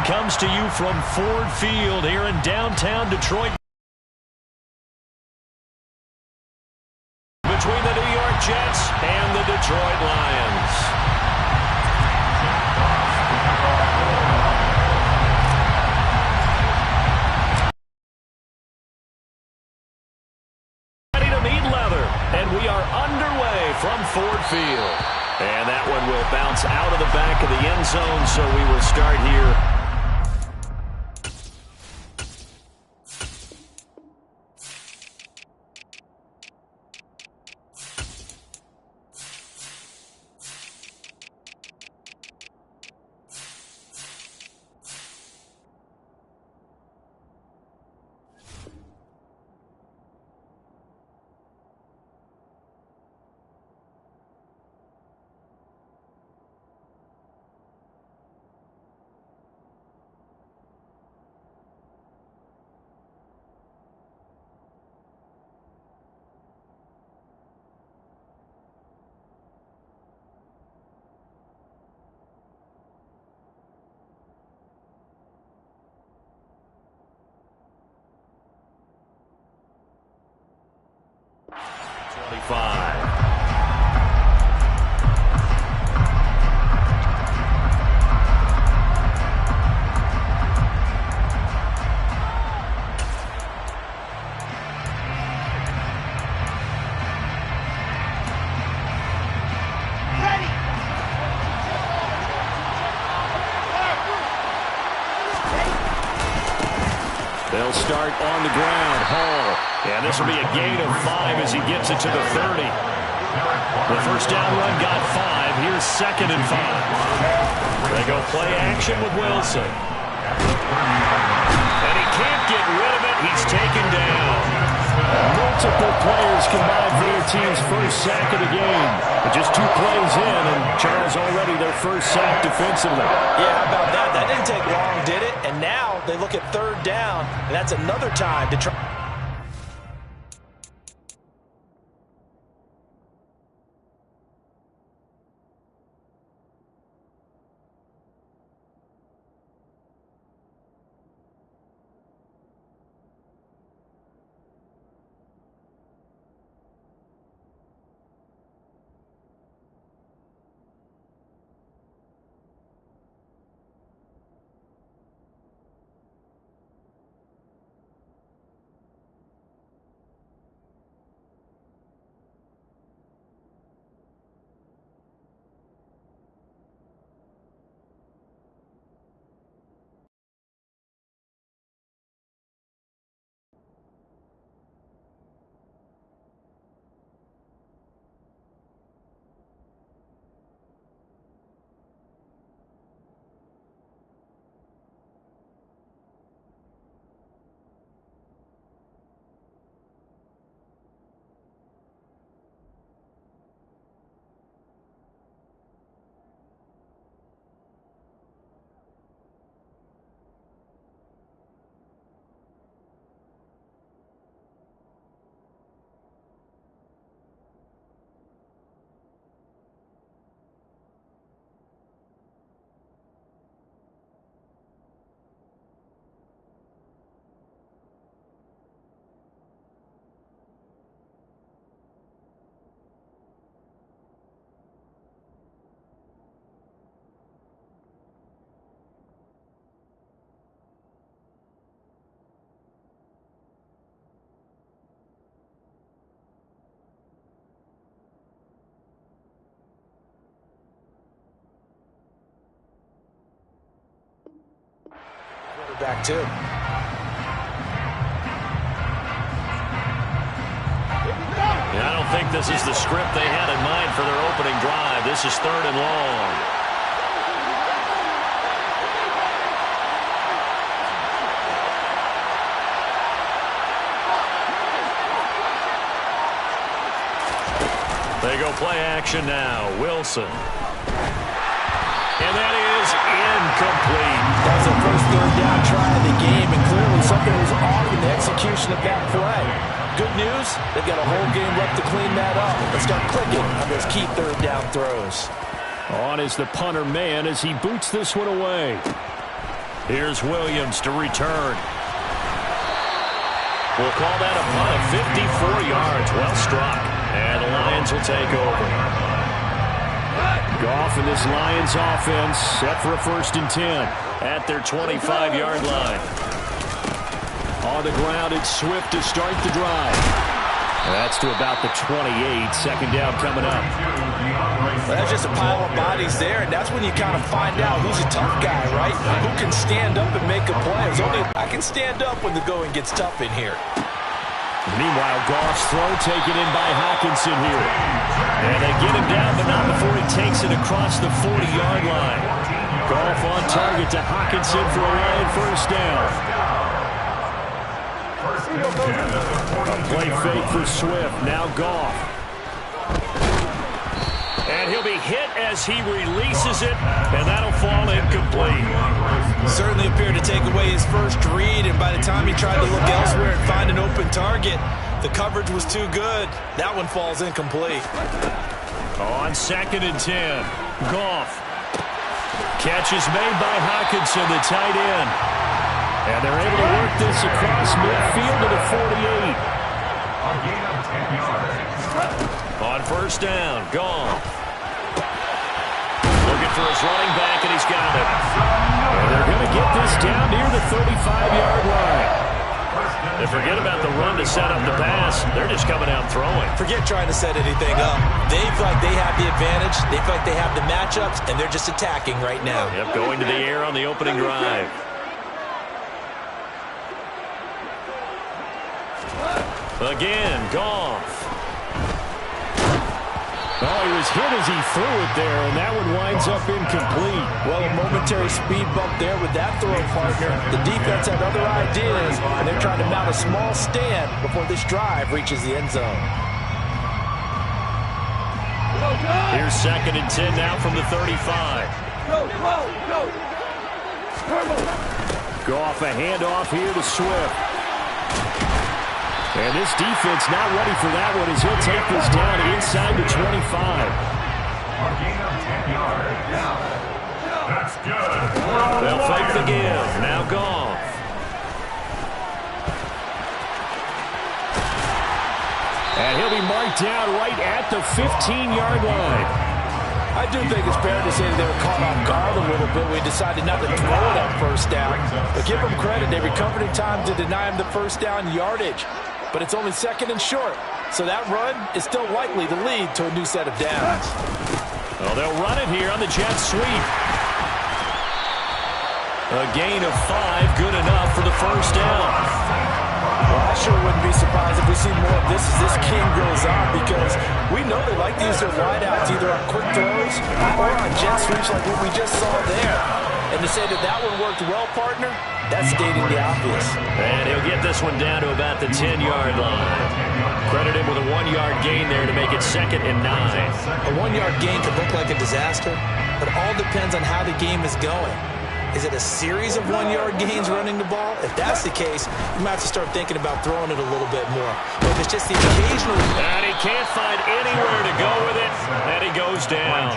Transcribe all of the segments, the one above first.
comes to you from Ford Field here in downtown Detroit. Between the New York Jets and the Detroit Lions. Ready to meet leather, and we are underway from Ford Field. And that one will bounce out of the back of the end zone, so we will start here. They'll start on the ground. Hall. And this will be a gain of 5 as he gets it to the 30. The first down run got 5. Here's 2nd and 5. They go play action with Wilson. And he can't get rid of it. He's taken down. Multiple players combined for their team's first sack of the game. But just 2 plays in, and Charles already their first sack defensively. Yeah, how about that? That didn't take long, did it? And now they look at 3rd down, and that's another time to try. Back too. Yeah, I don't think this is the script they had in mind for their opening drive. This is 3rd and long. They go play action now. Wilson. And that is incomplete. That was the first 3rd down try of the game, and clearly something was off in the execution of that play. Good news, they've got a whole game left to clean that up. Let's start clicking on those key 3rd down throws. On is the punter man as he boots this one away. Here's Williams to return. We'll call that a punt of 54 yards. Well struck. And the Lions will take over. Goff and this Lions offense set for a 1st and 10 at their 25-yard line. On the ground, it's Swift to start the drive. That's to about the 28. 2nd down coming up. Well, that's just a pile of bodies there, and that's when you kind of find out who's a tough guy, right? Who can stand up and make a play. I can stand up when the going gets tough in here. Meanwhile, Goff's throw taken in by Hockenson here. And they get him down, but not before he takes it across the 40-yard line. Goff on target to Hockenson for a Lion 1st down. A play fake for Swift. Now Goff. And he'll be hit as he releases it, and that'll fall incomplete. Certainly appeared to take away his first read, and by the time he tried to look elsewhere and find an open target, the coverage was too good. That one falls incomplete. On 2nd and 10, Goff. Catch is made by Hockenson, the tight end. And they're able to work this across midfield to the 48. On 1st down, Goff. Looking for his running back, and he's got it. And they're going to get this down near the 35-yard line. And forget about the run to set up the pass. They're just coming out throwing. Forget trying to set anything up. They feel like they have the advantage. They feel like they have the matchups, and they're just attacking right now. Yep, going to the air on the opening drive. Again, Goff. Oh, he was hit as he threw it there, and that one winds up incomplete. Well, a momentary speed bump there with that throw, partner. The defense had other ideas, and they're trying to mount a small stand before this drive reaches the end zone. Here's 2nd and 10 now from the 35. Goff, a handoff here to Swift. And this defense not ready for that one as he'll take this down inside the 25. That's good. They'll fake the give. Now Goff. And he'll be marked down right at the 15-yard line. I do think it's fair to say that they were caught off guard a little bit. We decided not to throw it on 1st down. But give them credit. They recovered in time to deny him the 1st down yardage. But it's only 2nd and short. So that run is still likely to lead to a new set of downs. Well, they'll run it here on the jet sweep. A gain of 5, good enough for the 1st down. Well, I sure wouldn't be surprised if we see more of this as this game goes on, because we know they like to use their wideouts either on quick throws or on jet sweeps like what we just saw there. And to say that that one worked well, partner, that's stating the obvious. And he'll get this one down to about the 10-yard line. Credit him with a 1-yard gain there to make it 2nd and 9. A 1-yard gain could look like a disaster, but all depends on how the game is going. Is it a series of 1-yard gains running the ball? If that's the case, you might have to start thinking about throwing it a little bit more. But if it's just the occasional... And he can't find anywhere to go with it, and he goes down.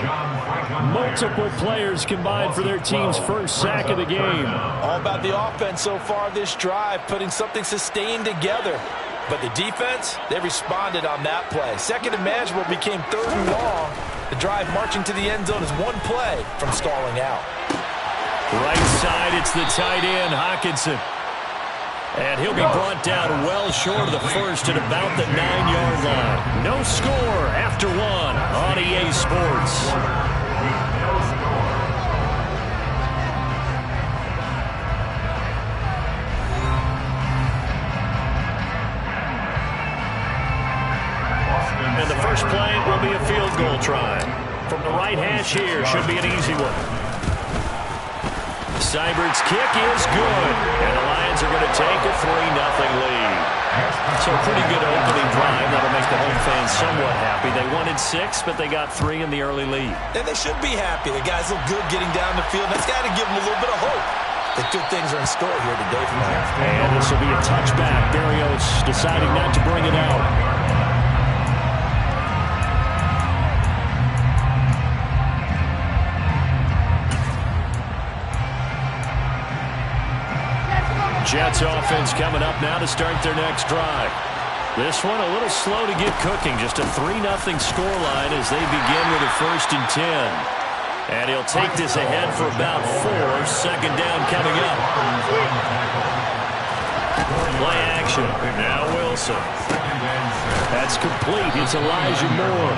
Multiple players combined for their team's first sack of the game. All about the offense so far this drive, putting something sustained together. But the defense, they responded on that play. 2nd and manageable became 3rd and long. The drive marching to the end zone is one play from stalling out. Right side, it's the tight end, Hockenson. And he'll be brought down well short of the 1st at about the 9-yard line. No score after 1 on EA Sports. And the first play will be a field goal try. From the right hash here, should be an easy one. Seibert's kick is good, and the Lions are going to take a 3-0 lead. So a pretty good opening drive. That'll make the home fans somewhat happy. They wanted 6, but they got 3 in the early lead. And they should be happy. The guys look good getting down the field. That's got to give them a little bit of hope that good things are in store here today from them. And this will be a touchback. Berrios deciding not to bring it out. Jets offense coming up now to start their next drive. This one a little slow to get cooking. Just a 3-0 scoreline as they begin with a 1st and 10. And he'll take this ahead for about 4. 2nd down coming up. Play action. Now Wilson. That's complete. It's Elijah Moore.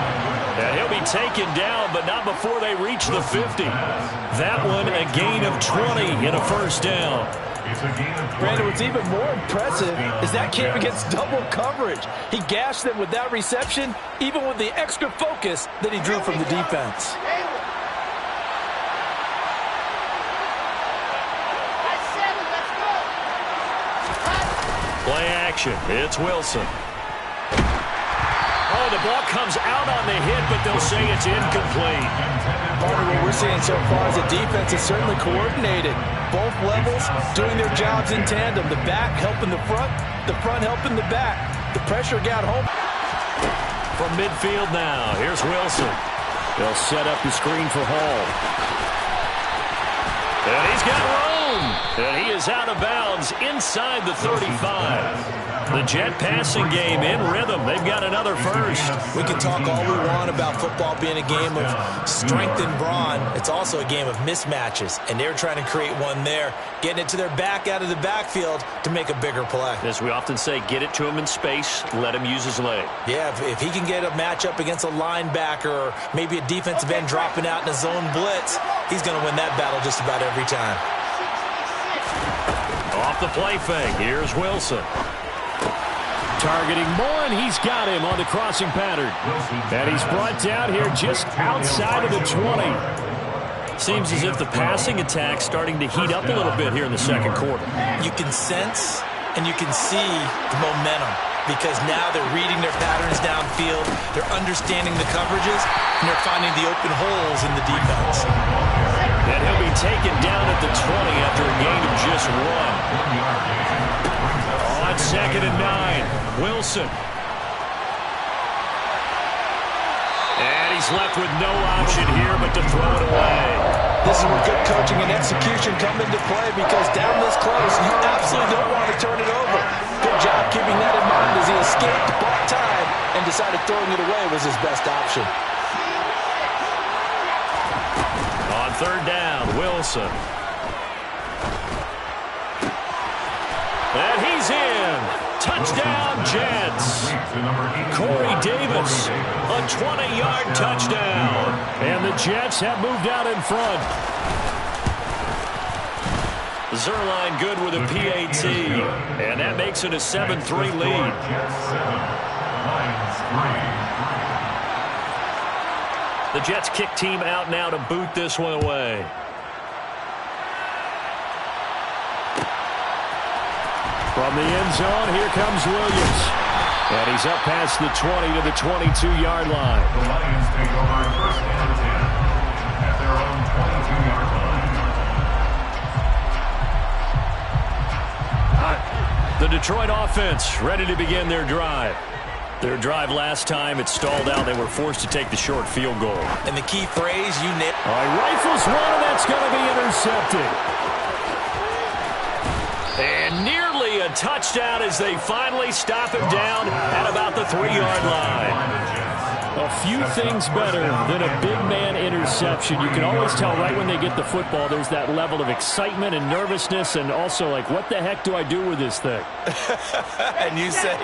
And he'll be taken down, but not before they reach the 50. That one a gain of 20 in a 1st down. Brandon, what's even more impressive is that came against double coverage. He gashed them with that reception, even with the extra focus that he drew from the defense. Play action. It's Wilson. Oh, the ball comes out on the hit, but they'll say it's incomplete. Partner, what we're seeing so far is the defense is certainly coordinated. Both levels doing their jobs in tandem. The back helping the front helping the back. The pressure got home. From midfield now, here's Wilson. They'll set up the screen for Hall. And he's got room. And he is out of bounds inside the 35. The Jet passing game in rhythm. They've got another 1st. We can talk all we want about football being a game of strength and brawn. It's also a game of mismatches, and they're trying to create one there, getting it to their back out of the backfield to make a bigger play. As we often say, get it to him in space, let him use his leg. Yeah, if he can get a matchup against a linebacker or maybe a defensive end dropping out in a zone blitz, he's going to win that battle just about every time. Off the play fake, here's Wilson. Targeting Moore, and he's got him on the crossing pattern. And he's brought down here just outside of the 20. Seems as if the passing attack's starting to heat up a little bit here in the 2nd quarter. You can sense and you can see the momentum because now they're reading their patterns downfield, they're understanding the coverages, and they're finding the open holes in the defense. And he'll be taken down at the 20 after a gain of just 1. On 2nd and 9, Wilson. And he's left with no option here but to throw it away. This is where good coaching and execution come into play because down this close, you absolutely don't want to turn it over. Good job keeping that in mind as he escaped, bought time, and decided throwing it away was his best option. On 3rd down, Wilson. And he's in. Touchdown, Jets. Corey Davis, a 20-yard touchdown. And the Jets have moved out in front. Zuerlein good with a PAT. And that makes it a 7-3 lead. The Jets kick team out now to boot this one away. From the end zone, here comes Williams. And he's up past the 20 to the 22-yard line. The Lions take over 1st and 10 at their own 22-yard line. The Detroit offense ready to begin their drive. Their drive last time, it stalled out. They were forced to take the short field goal. And the key phrase, you nailed. All right, rifles one, and that's going to be intercepted. And nearly a touchdown as they finally stop him down at about the 3-yard line. A few things better than a big man interception. You can always tell right when they get the football, there's that level of excitement and nervousness and also like, what the heck do I do with this thing? And you say,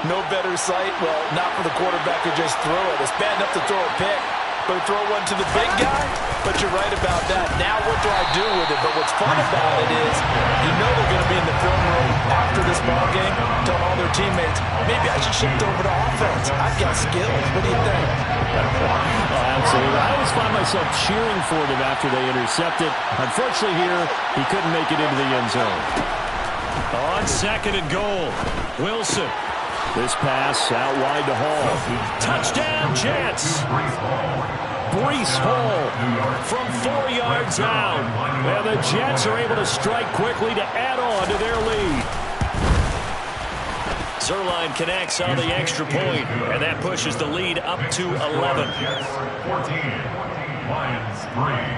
no better sight? Well, not for the quarterback to just throw it. It's bad enough to throw a pick, but throw one to the big guy? But you're right about that. Now what do I do with it? But what's fun about it is you know they're going to be in the film room after this ball game telling all their teammates, maybe I should shift over to offense. I've got skills. What do you think? Oh, absolutely. I always find myself cheering for them after they intercept it. Unfortunately here, he couldn't make it into the end zone. On 2nd and goal, Wilson. This pass out wide to Hall. Touchdown, Jets. Breece Hall from 4 yards out. And the Jets are able to strike quickly to add on to their lead. Zuerlein connects on the extra point, and that pushes the lead up to 11. 14, Lions 3.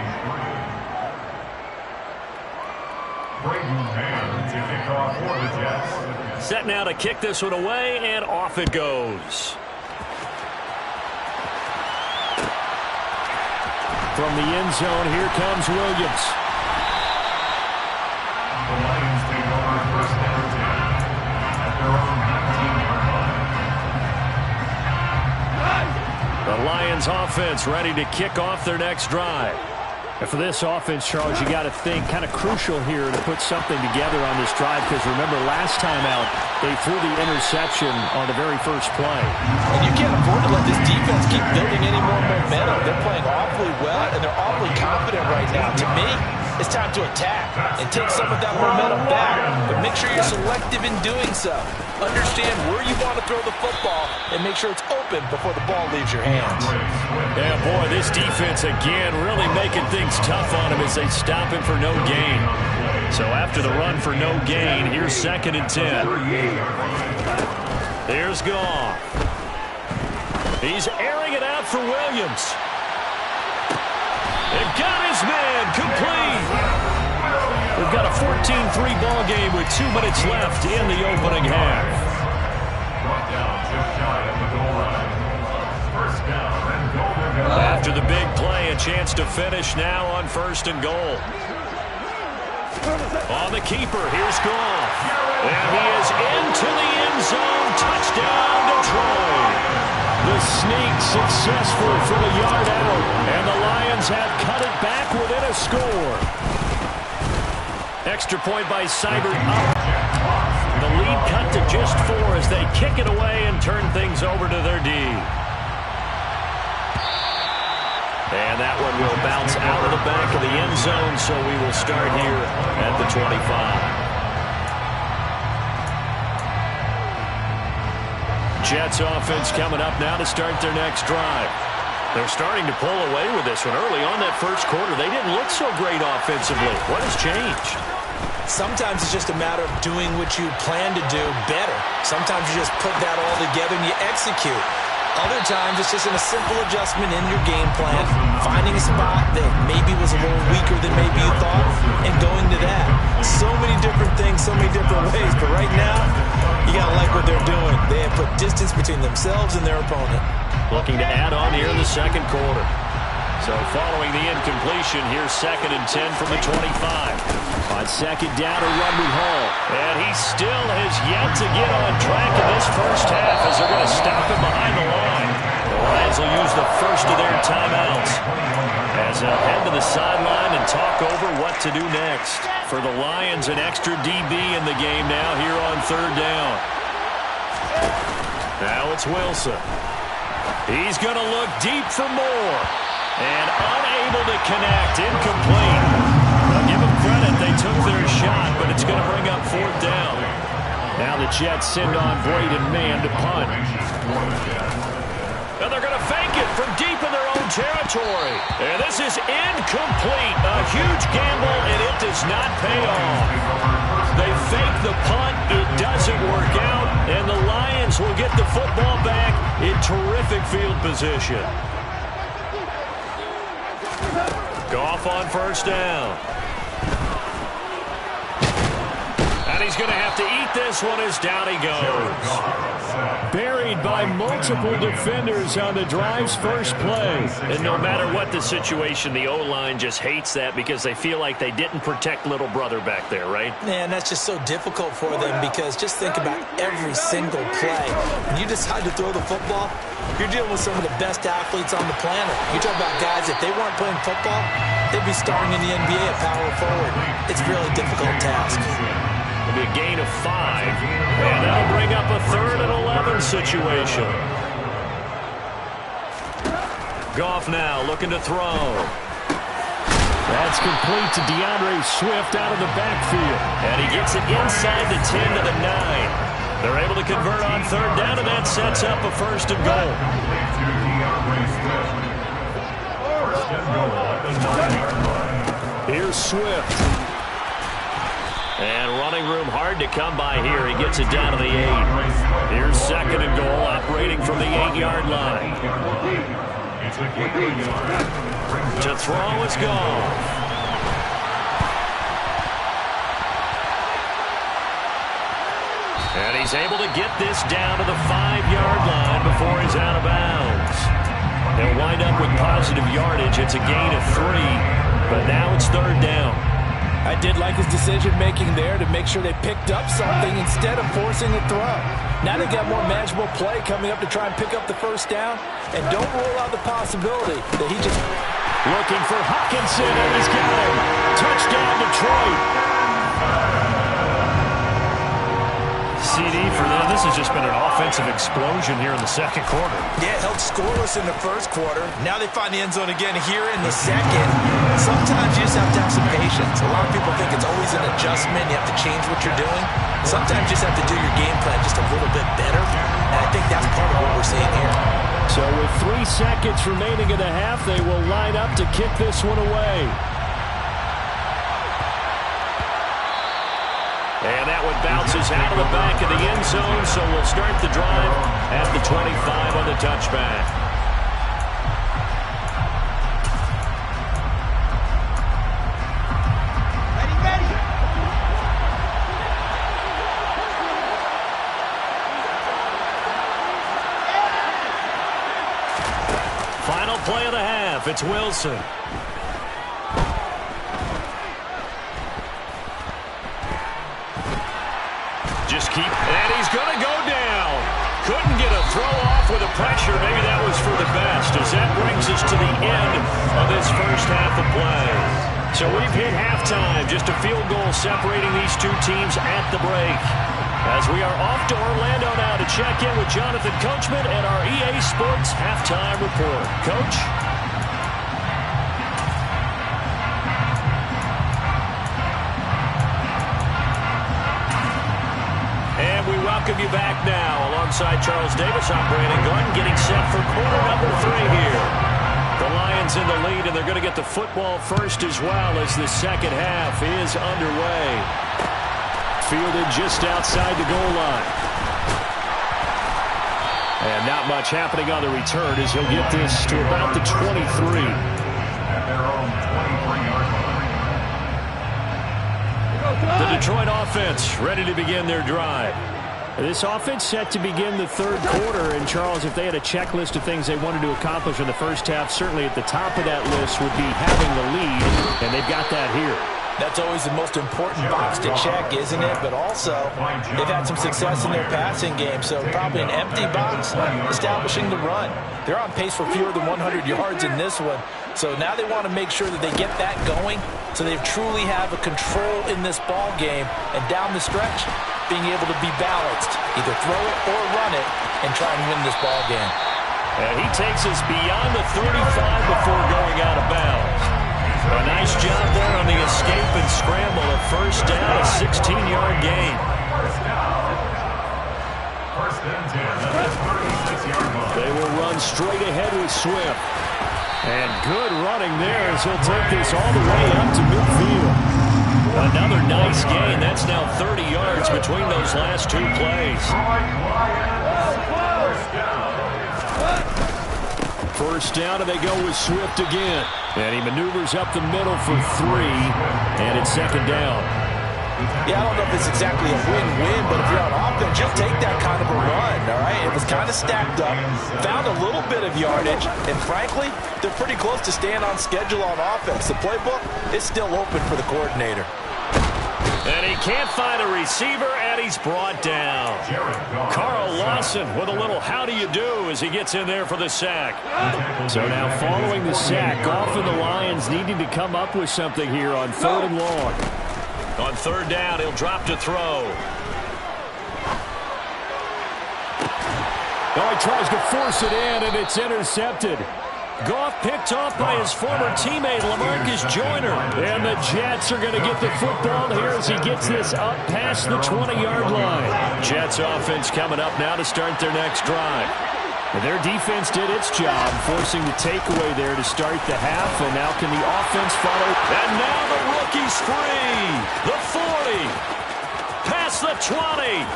Braden Mann to kick off for the Jets. Set now to kick this one away, and off it goes. From the end zone, here comes Williams. The Lions take over first down 10 at their own 19-yard line. The Lions offense ready to kick off their next drive. And for this offense, Charles, you got to think kind of crucial here to put something together on this drive, because remember last time out they threw the interception on the very first play. And you can't afford to let this defense keep building any more momentum. They're playing awfully well, and they're awfully confident right now. To me, it's time to attack and take some of that momentum back, but make sure you're selective in doing so. Understand where you want to throw the football and make sure it's open before the ball leaves your hands. Yeah, boy, this defense again really making things tough on him as they stop him for no gain. So after the run for no gain, here's 2nd and 10. Here's Goff. He's airing it out for Williams. And got his man complete. We've got a 14-3 ball game with 2 minutes left in the opening half. Brought down just shy of the goal line. First down and goal. After the big play, a chance to finish now on 1st and goal. On the keeper, here's Goff. And he is into the end zone. Touchdown, Detroit. The sneak successful for the yard out. And the Lions have cut it back within a score. Extra point by Seibert up. The lead cut to just 4 as they kick it away and turn things over to their D. And that one will bounce out of the back of the end zone, so we will start here at the 25. Jets offense coming up now to start their next drive. They're starting to pull away with this one. Early on that first quarter, they didn't look so great offensively. What has changed? Sometimes it's just a matter of doing what you plan to do better. Sometimes you just put that all together and you execute. Other times it's just a simple adjustment in your game plan, finding a spot that maybe was a little weaker than maybe you thought, and going to that. So many different things, so many different ways, but right now, you got to like what they're doing. They have put distance between themselves and their opponent. Looking to add on here in the second quarter. So following the incompletion, here's 2nd and 10 from the 25. On 2nd down, a run with Hall. And he still has yet to get on track in this first half as they're going to stop him behind the line. The Lions will use the first of their timeouts as they'll head to the sideline and talk over what to do next. For the Lions, an extra DB in the game now here on 3rd down. Now it's Wilson. He's going to look deep for more. And unable to connect, incomplete. I'll give them credit, they took their shot, but it's going to bring up 4th down. Now the Jets send on Braden Mann to punt. And they're going to fake it from deep in their own territory. And this is incomplete. A huge gamble, and it does not pay off. They fake the punt, it doesn't work out, and the Lions will get the football back in terrific field position. Goff on 1st down. And he's going to have to eat this one as down he goes. Buried by multiple defenders on the drive's first play. And no matter what the situation, the O-line just hates that because they feel like they didn't protect little brother back there, right? Man, that's just so difficult for them because just think about every single play. When you decide to throw the football, you're dealing with some of the best athletes on the planet. You talk about guys, if they weren't playing football, they'd be starting in the NBA at power forward. It's a really difficult task. It'll be a gain of 5, and that'll bring up a 3rd and 11 situation. Goff now looking to throw. That's complete to DeAndre Swift out of the backfield. And he gets it inside the 10 to the 9. They're able to convert on 3rd down, and that sets up a 1st and goal. Here's Swift. And running room hard to come by here. He gets it down to the 8. Here's 2nd and goal, operating from the 8-yard line. To throw is Goff. And he's able to get this down to the 5-yard line before he's out of bounds. They'll wind up with positive yardage. It's a gain of 3, but now it's third down. I did like his decision-making there to make sure they picked up something instead of forcing a throw. Now they got more manageable play coming up to try and pick up the first down. And don't rule out the possibility that he just... Looking for Hockenson, and he's got him. Touchdown, Detroit. CD for them. This has just been an offensive explosion here in the second quarter. Yeah, held scoreless in the first quarter. Now they find the end zone again here in the second. Sometimes you just have to have some patience. A lot of people think it's always an adjustment. You have to change what you're doing. Sometimes you just have to do your game plan just a little bit better. And I think that's part of what we're seeing here. So with 3 seconds remaining in the half, they will line up to kick this one away. And that one bounces out of the back of the end zone, so we'll start the drive at the 25 on the touchback. Final play of the half, it's Wilson. Just keep, and he's going to go down. Couldn't get a throw off with the pressure. Maybe that was for the best, as that brings us to the end of this first half of play. So we've hit halftime, just a field goal separating these two teams at the break. As we are off to Orlando now to check in with Jonathan Coachman and our EA Sports Halftime Report. Coach? And we welcome you back now. Alongside Charles Davis, I'm Brandon Gordon, getting set for quarter number 3 here. The Lions in the lead, and they're going to get the football first as well as the second half is underway. Fielded just outside the goal line. And not much happening on the return as he'll get this to about the 23. At their own 23-yard line. The Detroit offense ready to begin their drive. This offense set to begin the third quarter, and Charles, if they had a checklist of things they wanted to accomplish in the first half, certainly at the top of that list would be having the lead, and they've got that here. That's always the most important box to check, isn't it? But also, they've had some success in their passing game, so probably an empty box establishing the run. They're on pace for fewer than 100 yards in this one, so now they want to make sure that they get that going so they truly have a control in this ball game, and down the stretch, being able to be balanced, either throw it or run it, and try and win this ball game. And he takes us beyond the 35 before going out of bounds. A nice job there on the escape and scramble. A first down, a 16-yard gain. First and 10 at the 36-yard line. They will run straight ahead with Swift. And good running there as he'll take this all the way up to midfield. Another nice gain. That's now 30 yards between those last 2 plays. First down, and they go with Swift again. And he maneuvers up the middle for 3, and it's second down. Yeah, I don't know if it's exactly a win-win, but if you're on offense, you'll take that kind of a run, all right? It was kind of stacked up, found a little bit of yardage, and frankly, they're pretty close to staying on schedule on offense. The playbook is still open for the coordinator. And he can't find a receiver, and he's brought down. Carl Lawson with a little how do you do as he gets in there for the sack. So now following the sack, Goff and the Lions needing to come up with something here on 3rd and long. On 3rd down, he'll drop to throw. Oh, he tries to force it in, and it's intercepted. Goff picked off by his former teammate, LaMarcus Joyner. And the Jets are going to get the football here as he gets this up past the 20-yard line. Jets offense coming up now to start their next drive. And their defense did its job, forcing the takeaway there to start the half. And now can the offense follow? And now the rookie's free. The 40. Past the 20.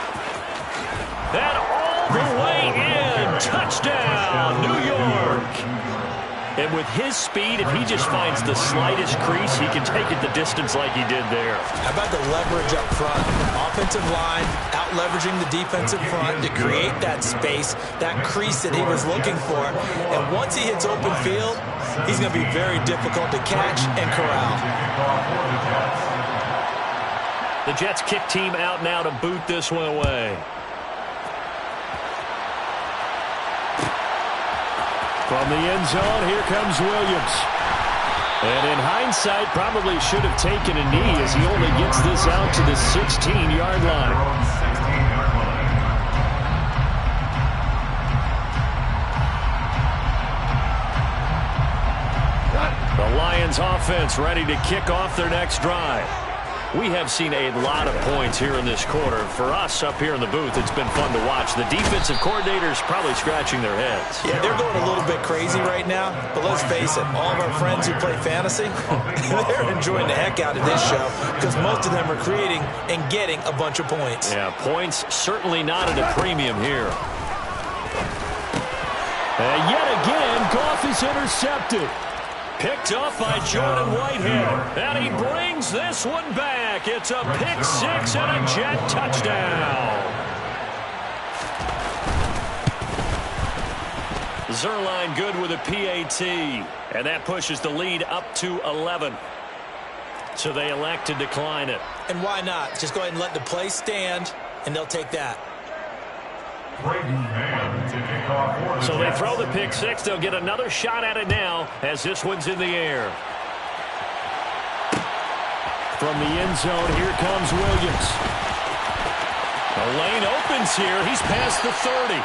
And all the way in. Touchdown, New York. And with his speed, if he just finds the slightest crease, he can take it the distance like he did there. How about the leverage up front? offensive line out leveraging the defensive front to create that space, that crease that he was looking for. And once he hits open field, he's going to be very difficult to catch and corral. The Jets kick team out now to boot this one away. From the end zone, here comes Williams. And in hindsight, probably should have taken a knee as he only gets this out to the 16-yard line. The Lions offense ready to kick off their next drive. We have seen a lot of points here in this quarter. For us up here in the booth, it's been fun to watch. The defensive coordinators probably scratching their heads. Yeah, they're going a little bit crazy right now, but let's face it, all of our friends who play fantasy, they're enjoying the heck out of this show because most of them are creating and getting a bunch of points. Yeah, points certainly not at a premium here. And yet again, Goff is intercepted. Picked off by Jordan Whitehead. And he brings this one back. It's a pick six and a Jet touchdown. Zuerlein good with a PAT. And that pushes the lead up to 11. So they elect to decline it. And why not? Just go ahead and let the play stand, and they'll take that. So they throw the pick six. They'll get another shot at it now as this one's in the air. From the end zone, here comes Williams. The lane opens here. He's past the 30.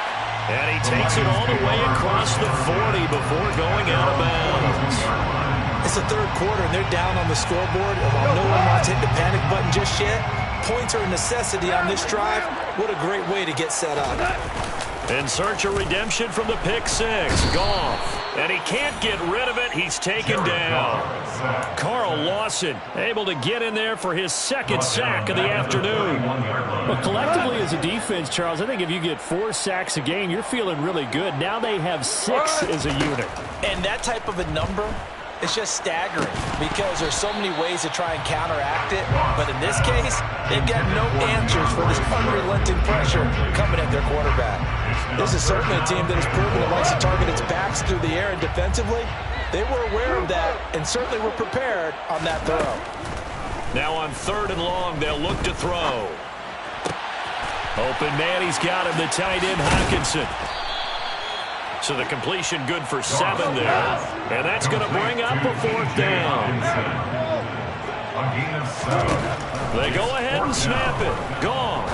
And he takes it all the way across the 40 before going out of bounds. It's the third quarter, and they're down on the scoreboard. And while no one wants to hit the panic button just yet, points are a necessity on this drive. What a great way to get set up. In search of redemption from the pick six. Goff. And he can't get rid of it. He's taken down. Carl Lawson able to get in there for his second sack of the afternoon. Well, collectively as a defense, Charles, I think if you get 4 sacks a game, you're feeling really good. Now they have 6 as a unit. And that type of a number, it's just staggering because there's so many ways to try and counteract it. But in this case, they've got no answers for this unrelenting pressure coming at their quarterback. This is certainly a team that has proven it likes to target its backs through the air and defensively. They were aware of that and certainly were prepared on that throw. Now on 3rd and long, they'll look to throw. Open man, he's got him, the tight end Hockenson. So the completion good for 7 there. And that's going to bring up a 4th down. They go ahead and snap it. Gone.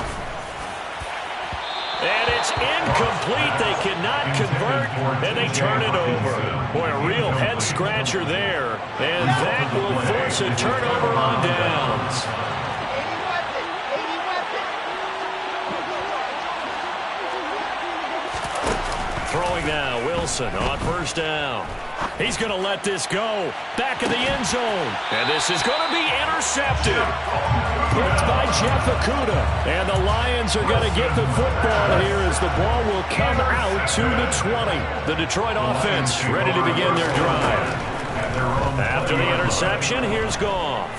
And it's incomplete. They cannot convert, and they turn it over. Boy, a real head-scratcher there. And that will force a turnover on downs. Throwing now, Wilson on 1st down. He's going to let this go. Back in the end zone. And this is going to be intercepted. Picked by Jeff Okudah. And the Lions are going to get the football here as the ball will come out to the 20. The Detroit offense ready to begin their drive. After the interception, here's Goff.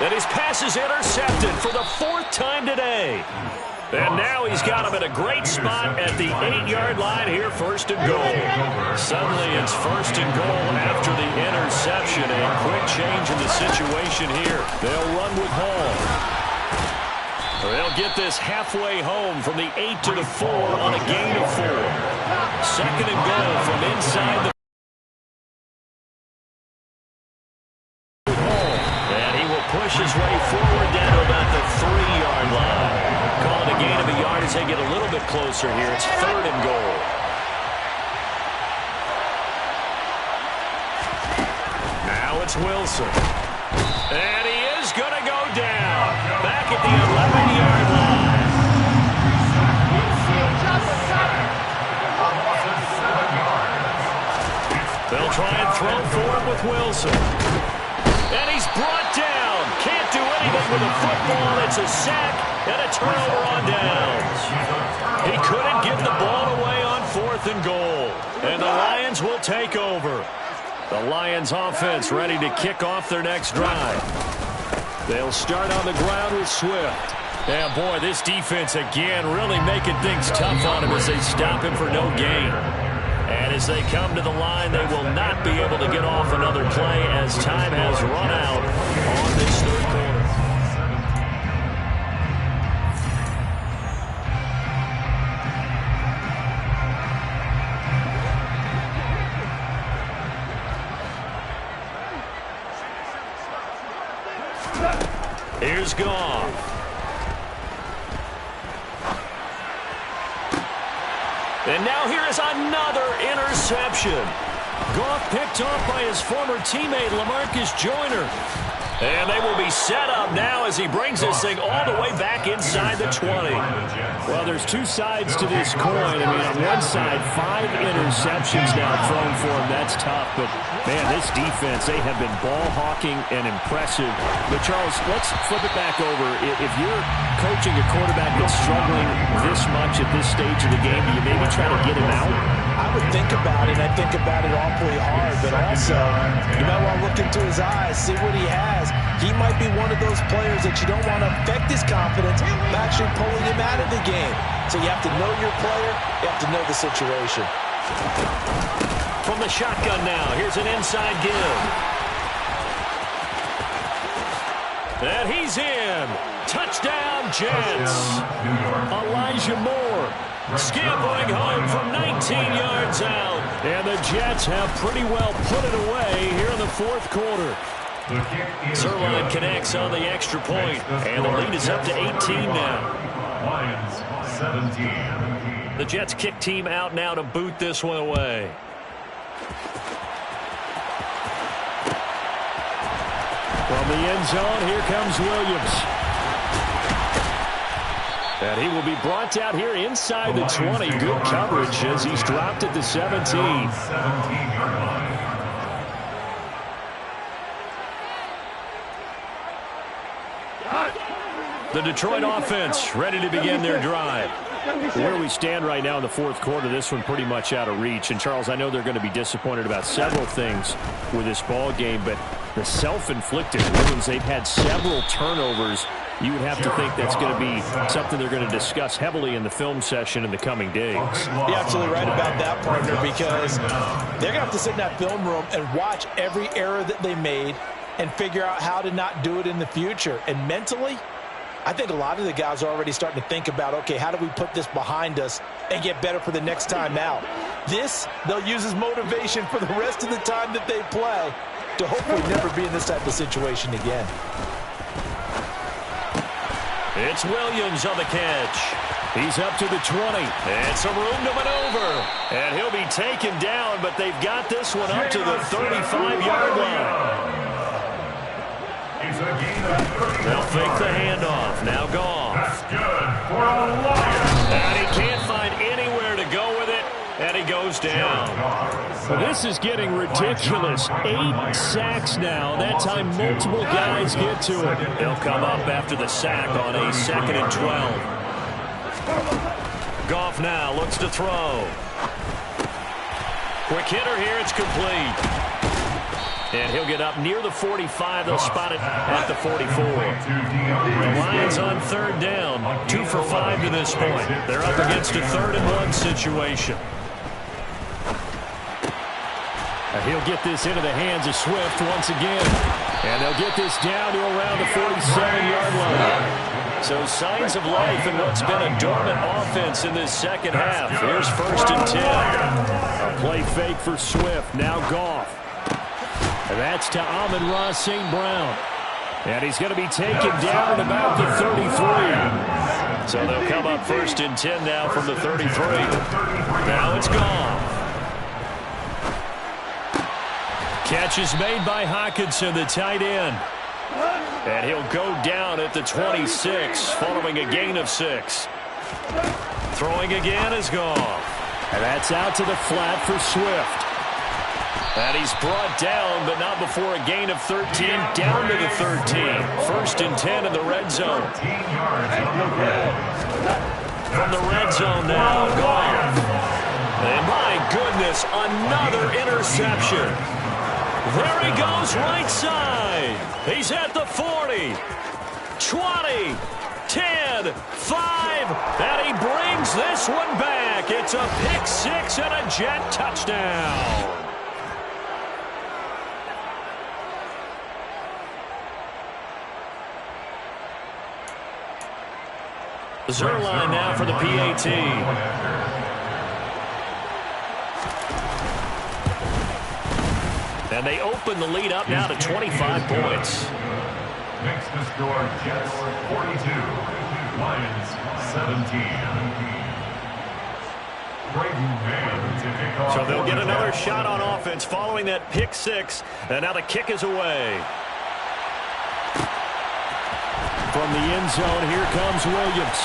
And his pass is intercepted for the 4th time today. And now he's got him at a great spot at the 8-yard line here, 1st and goal. Suddenly it's 1st and goal after the interception. A quick change in the situation here. They'll run with Hall. They'll get this halfway home from the 8 to the 4 on a gain of 4. 2nd and goal from inside the Hall. And he will push his way forward down to about the 3-yard line. Call it a gain of a yard as they get a little bit closer here. It's 3rd and goal. Now it's Wilson. And he is going to go down. Back at the 11-yard line. They'll try and throw for it with Wilson. And he's brought down. Can't do anything with the football. It's a sack and a turnover on downs. He couldn't get the ball away on 4th and goal. And the Lions will take over. The Lions offense ready to kick off their next drive. They'll start on the ground with Swift. And, boy, this defense, again, really making things tough on him as they stop him for no gain. And as they come to the line, they will not be able to get off another play as time has run out on this third quarter. Here's Goff. And now here is another interception. Goff picked off by his former teammate, LaMarcus Joyner. And they will be set up now as he brings this thing all the way back inside the 20. Well, there's two sides to this coin. I mean, on one side, 5 interceptions now thrown for him. That's tough. But, man, this defense, they have been ball hawking and impressive. But, Charles, let's flip it back over. If you're coaching a quarterback that's struggling this much at this stage of the game, do you maybe try to get him out? I would think about it. I think about it awfully hard. But also, you might want to look into his eyes, see what he has. He might be one of those players that you don't want to affect his confidence by actually pulling him out of the game. So you have to know your player. You have to know the situation. From the shotgun now, here's an inside give. And he's in. Touchdown, Jets. Elijah Moore scampering home from 19 yards out. And the Jets have pretty well put it away here in the fourth quarter. Zuerlein connects on the extra point, and the lead is up to 18 now. Lions 17. The Jets kick team out now to boot this one away. From the end zone, here comes Williams. And he will be brought down here inside the 20. Good coverage as he's dropped at the 17. 17-yard line. The Detroit offense ready to begin their drive. Where we stand right now in the fourth quarter, this one pretty much out of reach. And, Charles, I know they're going to be disappointed about several things with this ball game, but the self-inflicted wounds, they've had several turnovers. You would have to think that's going to be something they're going to discuss heavily in the film session in the coming days. You're absolutely right about that, partner, because they're going to have to sit in that film room and watch every error that they made and figure out how to not do it in the future. And mentally, I think a lot of the guys are already starting to think about, okay, how do we put this behind us and get better for the next time out? This, they'll use as motivation for the rest of the time that they play to hopefully never be in this type of situation again. It's Williams on the catch. He's up to the 20. And some room to maneuver. And he'll be taken down, but they've got this one up to the 35-yard line. They'll fake the handoff. Now Goff. That's good for the Lions. And he can't find anywhere to go with it, and he goes down. Well, this is getting ridiculous. 8 sacks now. That time multiple guys get to it. He'll come up after the sack on a 2nd and 12. Goff now looks to throw. Quick hitter here. It's complete. And he'll get up near the 45. They'll spot it at the 44. The Lions on 3rd down. 2 for 5 to this point. They're up against a 3rd and 1 situation. And he'll get this into the hands of Swift once again. And they'll get this down to around the 47-yard line. So signs of life in what's been a dormant offense in this second half. Here's 1st and 10. A play fake for Swift. Now Goff. And that's to Amon-Ra St. Brown. And he's going to be taken down at about the 33. So they'll come up 1st and 10 now from the 33. Now it's Goff. Catch is made by Hockenson, the tight end. And he'll go down at the 26 following a gain of 6. Throwing again is Goff. And that's out to the flat for Swift. And he's brought down, but not before a gain of 13, down to the 13. 1st and 10 in the red zone. From the red zone now, Goff. And my goodness, another interception. There he goes right side. He's at the 40, 20, 10, 5, and he brings this one back. It's a pick six and a Jet touchdown. Zuerlein now for the PAT. And they open the lead up now to 25 points. Makes the score Jets 42, Lions 17. So they'll get another shot on offense following that pick six. And now the kick is away. From the end zone, here comes Williams.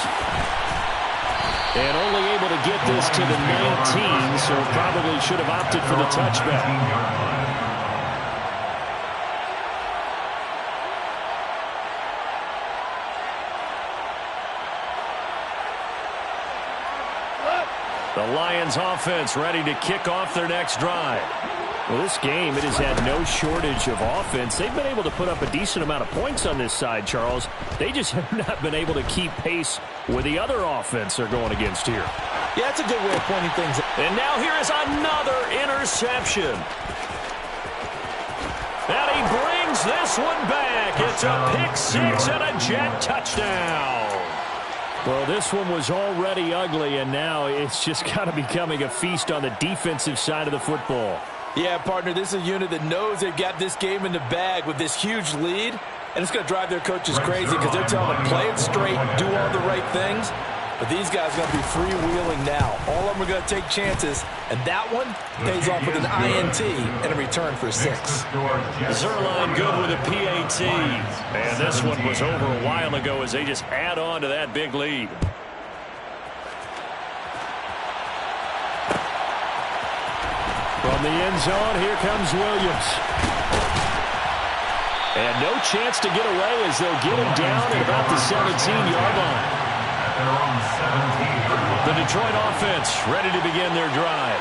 And only able to get this to the 19, so probably should have opted for the touchback. The Lions offense ready to kick off their next drive. Well, this game, it has had no shortage of offense. They've been able to put up a decent amount of points on this side, Charles. They just have not been able to keep pace with the other offense they're going against here. Yeah, that's a good way of pointing things. And now here is another interception. And he brings this one back. It's a pick six and a Jet touchdown. Well, this one was already ugly, and now it's just kind of becoming a feast on the defensive side of the football. Yeah, partner, this is a unit that knows they've got this game in the bag with this huge lead, and it's going to drive their coaches crazy because they're telling them play it straight, do all the right things. But these guys are going to be freewheeling now. All of them are going to take chances, and that one pays off with an INT and a return for 6. Zuerlein good with a PAT. And this one was over a while ago as they just add on to that big lead. From the end zone, here comes Williams. And no chance to get away as they'll get him down at about the 17-yard line. The Detroit offense ready to begin their drive.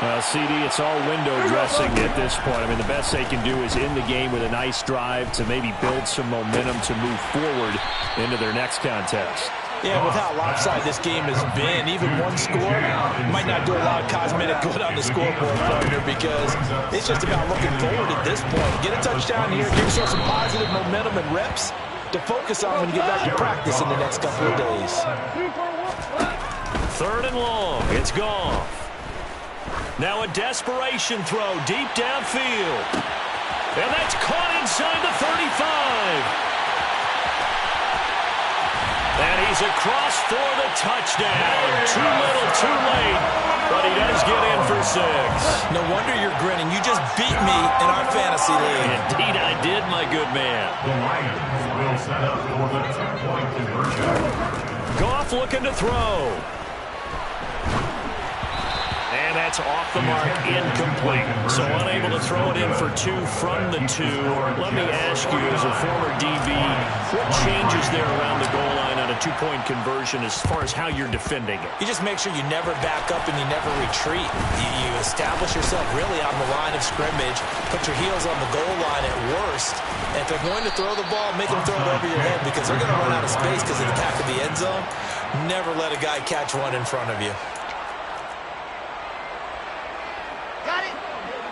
Well, CD, it's all window dressing at this point. I mean, the best they can do is end the game with a nice drive to maybe build some momentum to move forward into their next contest. Yeah, with how lopsided this game has been, even one score might not do a lot of cosmetic good on the scoreboard, partner, because it's just about looking forward at this point. Get a touchdown here, give yourself some positive momentum and reps to focus on when you get back to practice in the next couple of days. 3rd and long. It's gone. Now a desperation throw deep downfield. And that's caught inside the 35. And he's across for the touchdown. Too little, too late. But he does get in for 6. No wonder you're grinning. You just beat me in our fantasy league. Indeed I did, my good man. The Lions will set up for the 2-point conversion. Goff looking to throw. And that's off the mark, incomplete. So unable to throw it in for 2 from the 2. Let me ask you, as a former DB, what changes there around the goal line on a 2-point conversion as far as how you're defending it? You just make sure you never back up and you never retreat. You establish yourself really on the line of scrimmage, put your heels on the goal line at worst, and if they're going to throw the ball, make them throw it over your head because they're going to run out of space because of the back of the end zone. Never let a guy catch one in front of you.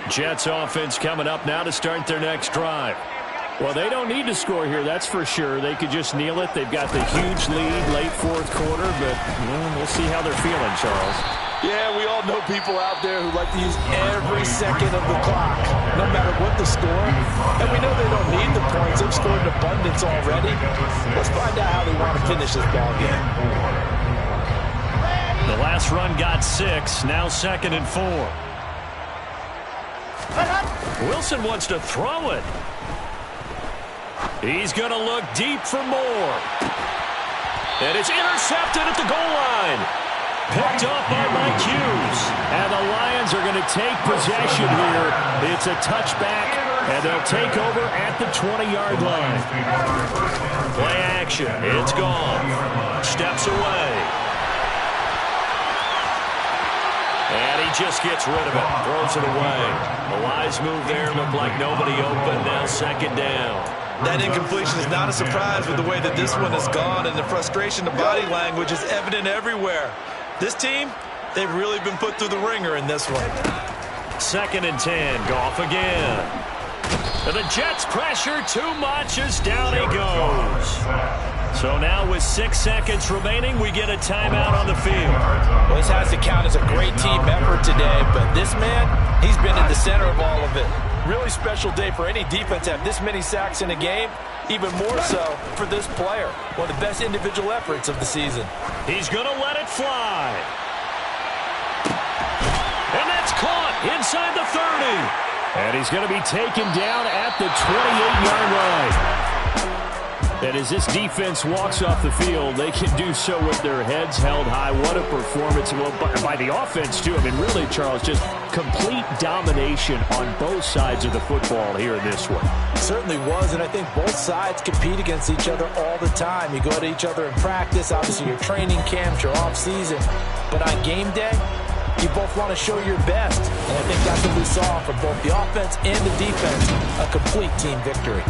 Jets offense coming up now to start their next drive. Well, they don't need to score here, that's for sure. They could just kneel it. They've got the huge lead late 4th quarter, but we'll see how they're feeling, Charles. Yeah, we all know people out there who like to use every second of the clock, no matter what the score. And we know they don't need the points. They've scored in abundance already. Let's find out how they want to finish this ball game. The last run got 6, now 2nd and 4. Wilson wants to throw it. He's going to look deep for more. And it's intercepted at the goal line. Picked up by Mike Hughes. And the Lions are going to take possession here. It's a touchback, and they'll take over at the 20-yard line. Play action. It's gone. Steps away. And he just gets rid of it. Throws it away. A wise move there. Looked like nobody open. Now second down. That incompletion is not a surprise with the way that this one has gone, and the frustration, the body language is evident everywhere. This team, they've really been put through the ringer in this one. Second and 10. Goff again. And the Jets pressure too much as down he goes. So now with 6 seconds remaining, we get a timeout on the field. Well, this has to count as a great team effort today, but this man, he's been in the center of all of it. Really special day for any defense to have this many sacks in a game, even more so for this player. One of the best individual efforts of the season. He's going to let it fly. And that's caught inside the 30. And he's going to be taken down at the 28-yard line. And as this defense walks off the field, they can do so with their heads held high. What a performance. Well, by the offense, too. I mean, really, Charles, just complete domination on both sides of the football here in this one. Certainly was, and I think both sides compete against each other all the time. You go at each other in practice, obviously your training camps, your off-season. But on game day, you both want to show your best. And I think that's what we saw from both the offense and the defense, a complete team victory.